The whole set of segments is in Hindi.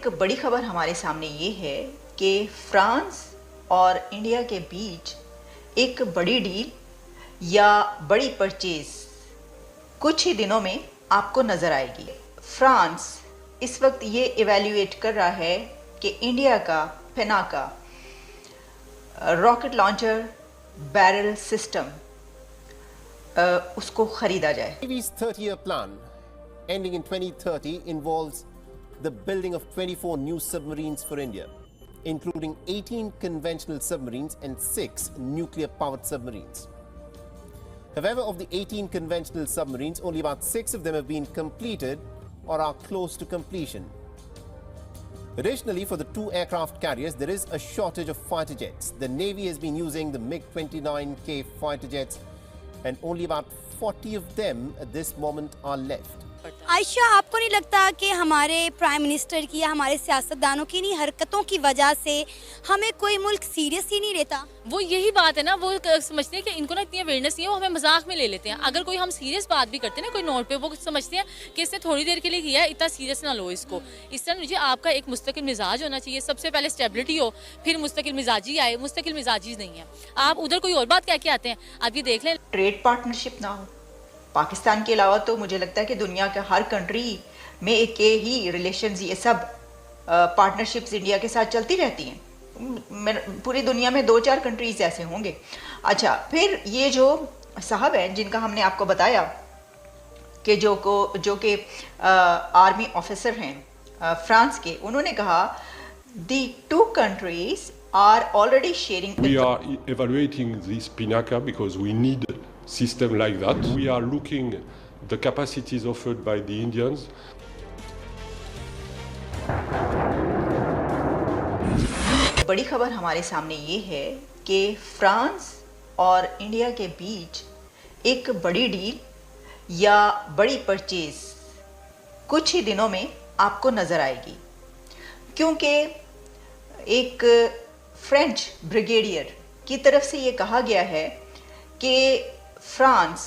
एक बड़ी खबर हमारे सामने ये है कि फ्रांस और इंडिया के बीच एक बड़ी डील या बड़ी परचेज कुछ ही दिनों में आपको नज़र आएगी। फ्रांस इस वक्त ये इवैल्यूएट कर रहा है कि इंडिया का पेनाका रॉकेट लॉन्चर बैरल सिस्टम उसको खरीदा जाए। Navy's 30-year plan ending in 2030 involves the building of 24 new submarines for India, including 18 conventional submarines and 6 nuclear-powered submarines. However, of the 18 conventional submarines, only about 6 of them have been completed or are close to completion. Additionally, for the 2 aircraft carriers, there is a shortage of fighter jets. The Navy has been using the MiG-29K fighter jets, and only about 40 of them at this moment are left. Ayesha, आपको नहीं लगता कि हमारे प्राइम मिनिस्टर की या हमारे सियासतदानों की इन्हीं हरकतों की वजह से हमें कोई मुल्क सीरियस ही नहीं लेता? वो यही बात है ना, वो समझते हैं कि इनको ना इतनी अवेयरनेस नहीं है, वो हमें मजाक में ले लेते हैं। अगर कोई हम सीरियस बात भी करते हैं ना कोई नोट पे, वो समझते हैं कि इसने थोड़ी देर के लिए किया है, इतना सीरियस ना लो इसको। इस तरह मुझे आपका एक मुस्तकिल मिजाज होना चाहिए, सबसे पहले स्टेबिलिटी हो, फिर मुस्तकिल मिजाजी आए। मुस्तकिल मिजाजी नहीं है, आप उधर कोई और बात कह के आते हैं। आप ये देख लें, ट्रेड पार्टनरशिप ना हो पाकिस्तान के अलावा तो मुझे लगता है कि दुनिया के हर कंट्री में एक के ही रिलेशंस ये सब पार्टनरशिप्स इंडिया के साथ चलती रहती हैं। पूरी दुनिया में 2-4 कंट्रीज ऐसे होंगे। अच्छा, फिर ये जो साहब हैं जिनका हमने आपको बताया कि जो कि आर्मी ऑफिसर हैं फ्रांस के, उन्होंने कहा the 2 countries are already sharing. We are evaluating this PINACA because we need system like that. We are looking the capacities offered by the Indians. बड़ी खबर हमारे सामने ये है कि फ्रांस और इंडिया के बीच एक बड़ी डील या बड़ी परचेज कुछ ही दिनों में आपको नज़र आएगी, क्योंकि एक फ्रेंच ब्रिगेडियर की तरफ से ये कहा गया है कि फ्रांस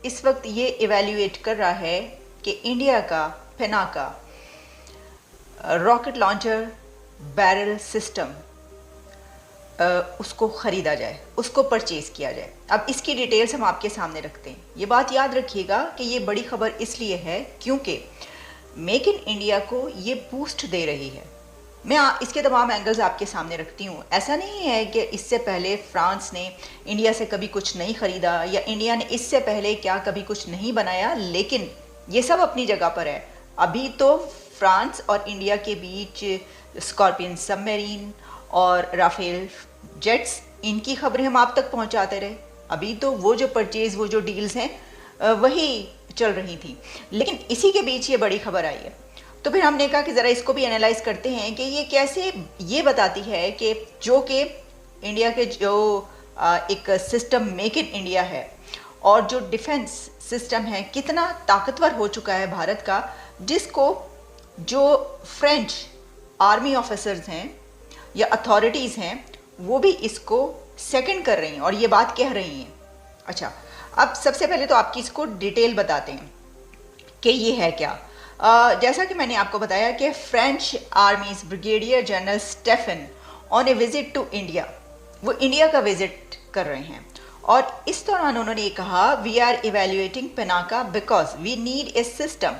इस वक्त ये इवैल्यूएट कर रहा है कि इंडिया का पेनाका रॉकेट लॉन्चर बैरल सिस्टम उसको ख़रीदा जाए, उसको परचेज़ किया जाए। अब इसकी डिटेल्स हम आपके सामने रखते हैं। ये बात याद रखिएगा कि ये बड़ी खबर इसलिए है क्योंकि मेक इन इंडिया को ये बूस्ट दे रही है। मैं इसके तमाम एंगल्स आपके सामने रखती हूँ। ऐसा नहीं है कि इससे पहले फ्रांस ने इंडिया से कभी कुछ नहीं ख़रीदा या इंडिया ने इससे पहले क्या कभी कुछ नहीं बनाया, लेकिन ये सब अपनी जगह पर है। अभी तो फ्रांस और इंडिया के बीच स्कॉर्पियन सबमरीन और राफेल जेट्स, इनकी खबरें हम आप तक पहुँचाते रहे। अभी तो वो जो परचेज़, वो जो डील्स हैं वही चल रही थी, लेकिन इसी के बीच ये बड़ी खबर आई है। तो फिर हमने कहा कि ज़रा इसको भी एनालाइज करते हैं कि ये कैसे ये बताती है कि इंडिया के जो एक सिस्टम मेक इन इंडिया है और जो डिफेंस सिस्टम है कितना ताकतवर हो चुका है भारत का, जिसको जो फ्रेंच आर्मी ऑफिसर्स हैं या अथॉरिटीज़ हैं वो भी इसको सेकंड कर रही हैं और ये बात कह रही हैं। अच्छा, अब सबसे पहले तो आपकी इसको डिटेल बताते हैं कि ये है क्या। जैसा कि मैंने आपको बताया कि French army's brigadier general Stefan on a visit to India, वो इंडिया का विजिट कर रहे हैं और इस दौरान उन्होंने ये कहा, we are evaluating Pinaka because we need a system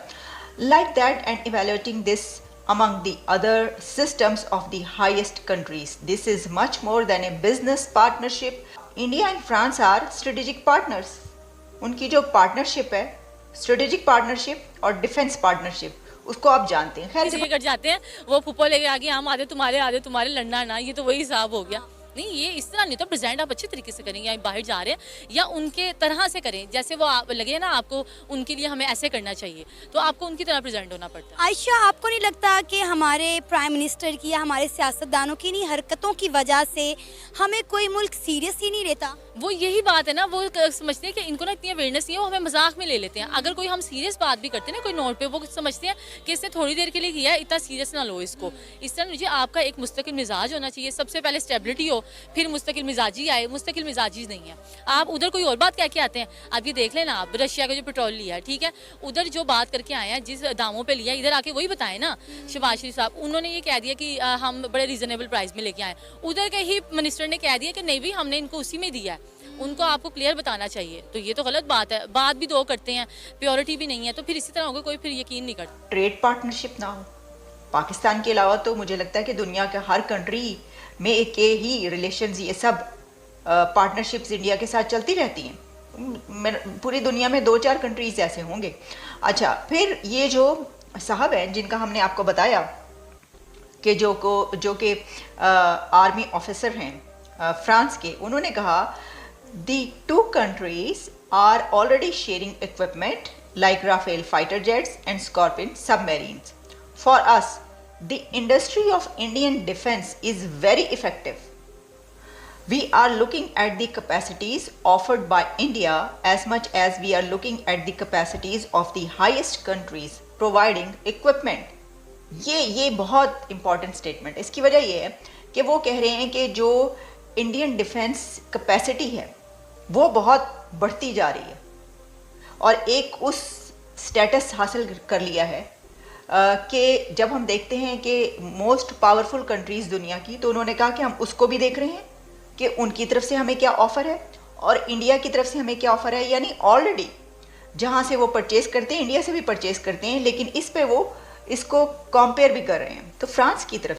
like that and evaluating this among the other systems of the highest countries. This is much more than a business partnership. India and France are strategic partners. उनकी जो पार्टनरशिप है, स्ट्रेटेजिक पार्टनरशिप और डिफेंस पार्टनरशिप, उसको आप जानते हैं। खैर लेकर जाते हैं वो फुप्पो लेके आगे, हम आधे तुम्हारे लड़ना ना, ये तो वही हिसाब हो गया। नहीं, ये इस तरह नहीं। तो प्रेजेंट आप अच्छे तरीके से करेंगे, या बाहर जा रहे हैं या उनके तरह से करें, जैसे वो लगे ना आपको, उनके लिए हमें ऐसे करना चाहिए, तो आपको उनकी तरह प्रेजेंट होना पड़ता है। आयशा, आपको नहीं लगता कि हमारे प्राइम मिनिस्टर की या हमारे सियासतदानों की इन्हीं हरकतों की वजह से हमें कोई मुल्क सीरियस ही नहीं लेता? वो यही बात है ना, वो समझते हैं कि इनको ना इतनी अवेयरनेस नहीं है, वो हमें मजाक में ले लेते हैं। अगर कोई हम सीरियस बात भी करते हैं ना कोई नोट पे, वो समझते हैं कि इसने थोड़ी देर के लिए किया है, इतना सीरियस ना लो इसको। इस तरह मुझे आपका एक मुस्तकिल मिजाज होना चाहिए, सबसे पहले स्टेबिलिटी हो, फिर मुस्तकिल मिजाजी आए। मुस्तकिल मिजाजी नहीं है, आप उधर कोई और बात कह के आते हैं। आप ये देख लेना, आप रशिया का जो पेट्रोल लिया, ठीक है, उधर जो बात करके आए हैं, जिस दामों पे लिया, इधर आके वही बताएं ना। शहबाज शरीफ साहब, उन्होंने ये कह दिया कि हम बड़े रीजनेबल प्राइस में लेके आए, उधर के ही मिनिस्टर ने कह दिया कि नहीं भी हमने इनको उसी में दिया है। उनको आपको क्लियर बताना चाहिए। तो ये तो गलत बात है, बात भी दो करते हैं, प्योरिटी भी नहीं है, तो फिर इसी तरह होगा, कोई फिर यकीन नहीं करता। ट्रेड पार्टनरशिप ना हो, पाकिस्तान के अलावा तो मुझे लगता है कि दुनिया के हर कंट्री में के ही रिलेशंस, ये सब पार्टनरशिप्स इंडिया के साथ चलती रहती हैं। पूरी दुनिया में 2-4 कंट्रीज ऐसे होंगे। अच्छा, फिर ये जो साहब हैं जिनका हमने आपको बताया कि जो कि आर्मी ऑफिसर हैं फ्रांस के, उन्होंने कहा the two countries are already sharing equipment like Rafale fighter jets and Scorpion submarines. For us, the industry of Indian defense is very effective. We are looking at the capacities offered by India as much as we are looking at the capacities of the highest countries providing equipment. ये बहुत important statement। इसकी वजह ये है कि वो कह रहे हैं कि जो इंडियन डिफेंस कैपेसिटी है वो बहुत बढ़ती जा रही है और एक उस स्टेटस हासिल कर लिया है कि जब हम देखते हैं कि मोस्ट पावरफुल कंट्रीज़ दुनिया की, तो उन्होंने कहा कि हम उसको भी देख रहे हैं कि उनकी तरफ से हमें क्या ऑफ़र है और इंडिया की तरफ से हमें क्या ऑफ़र है। यानी ऑलरेडी जहाँ से वो परचेज़ करते हैं, इंडिया से भी परचेज़ करते हैं, लेकिन इस पे वो इसको कंपेयर भी कर रहे हैं। तो फ्रांस की तरफ